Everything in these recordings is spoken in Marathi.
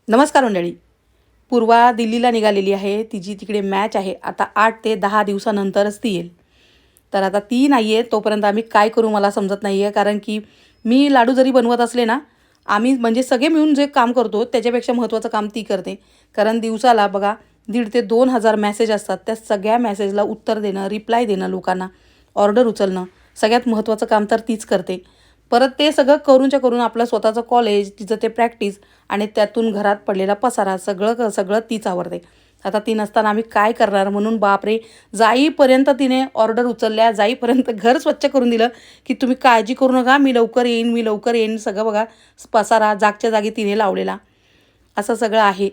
नमस्कार मंडळी. पूर्वा दिल्लीला निघालेली आहे. तिची तिकडे मॅच आहे. आता 8 ते 10 दिवसानंतरच ती येईल. तर आता ती नाही आहे तोपर्यंत आम्ही काय करू मला समजत नाही आहे. कारण की मी लाडू जरी बनवत असले ना, आम्ही म्हणजे सगळे मिळून जे काम करतो त्याच्यापेक्षा महत्त्वाचं काम ती करते. कारण दिवसाला बघा 1,500 ते 2,000 मेसेज असतात. त्या सगळ्या मेसेजला उत्तर देणं, रिप्लाय देणं लोकांना, ऑर्डर उचलणं, सगळ्यात महत्त्वाचं काम तर तीच करते. परत ते सगळं करूनच्या करून आपलं स्वतःचं कॉलेज, तिचं ते प्रॅक्टिस आणि त्यातून घरात पडलेला पसारा सगळं तीच आवरते. आता ती नसताना आम्ही काय करणार म्हणून बापरे! जाईपर्यंत तिने ऑर्डर उचलल्या, जाईपर्यंत घर स्वच्छ करून दिलं, की तुम्ही काळजी करू नका, मी लवकर येईन, मी लवकर येईन. सगळं बघा पसारा जागच्या जागी तिने लावलेला. असं सगळं आहे.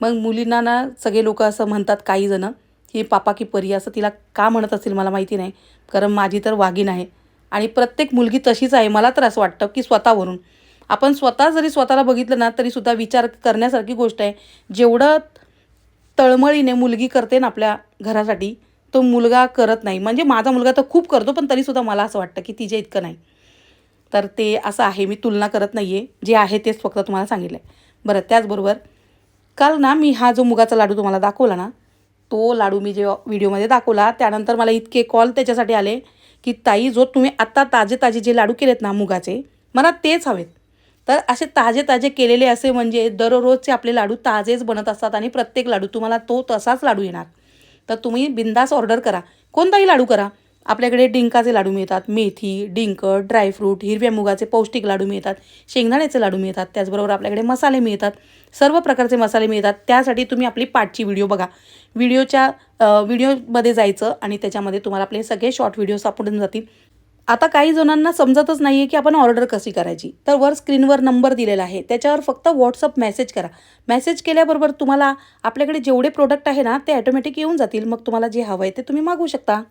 मग मुलींना ना सगळे लोकं असं म्हणतात काही जणं, की पापा की परी असं तिला का म्हणत असतील मला माहिती नाही. कारण माझी तर वाघीण आहे आणि प्रत्येक मुलगी तशीच आहे. मला तर असं वाटतं, की स्वतःवरून. आपण स्वतः जरी स्वतःला बघितलं ना, तरीसुद्धा विचार करण्यासारखी गोष्ट आहे. जेवढं तळमळीने मुलगी करते ना आपल्या घरासाठी, तो मुलगा करत नाही. म्हणजे माझा मुलगा तर खूप करतो, पण तरीसुद्धा मला असं वाटतं, की तिच्या इतकं नाही. तर ते असं आहे. मी तुलना करत नाही आहे. जे आहे तेच फक्त तुम्हाला सांगितलं आहे. बरं त्याचबरोबर काल ना मी हा जो मुगाचा लाडू तुम्हाला दाखवला ना, तो लाडू मी जेव्हा व्हिडिओमध्ये दाखवला, त्यानंतर मला इतके कॉल त्याच्यासाठी आले, की "ताई जो तुम्ही आत्ता ताजे-ताजे जे लाडू केलेत ना मुगाचे, मला तेच हवेत." तर असे ताजे-ताजे केलेले असे म्हणजे दररोजचे आपले लाडू ताजेच बनत असतात आणि प्रत्येक लाडू तुम्हाला तो तसाच लाडू येणार. तर तुम्ही बिनधास्त ऑर्डर करा. कोणताही लाडू करा. आपल्याकडे डिंकाचे लाडू मिळतात, मेथी, डिंक, ड्रायफ्रूट, हिरव्या मुगाचे पौष्टिक लाडू मिळतात, शेंगदाण्याचे लाडू मिळतात. त्याचबरोबर आपल्याकडे मसाले मिळतात. सर्व प्रकारचे मसाले मिळतात. त्यासाठी तुम्ही आपली पाठची व्हिडिओ बघा. व्हिडिओमध्ये जायचं आणि त्याच्यामध्ये तुम्हाला आपले सगळे शॉर्ट व्हिडिओ सापडून जातील. आता काही जणांना समजतच नाही आहे, की आपण ऑर्डर कशी करायची. तर वर स्क्रीनवर नंबर दिलेला आहे. त्याच्यावर फक्त WhatsApp मेसेज करा. मेसेज केल्याबरोबर तुम्हाला आपल्याकडे जेवढे प्रॉडक्ट आहे ना, ते ऑटोमॅटिक येऊन जातील. मग तुम्हाला जे हवं आहे ते तुम्ही मागवू शकता.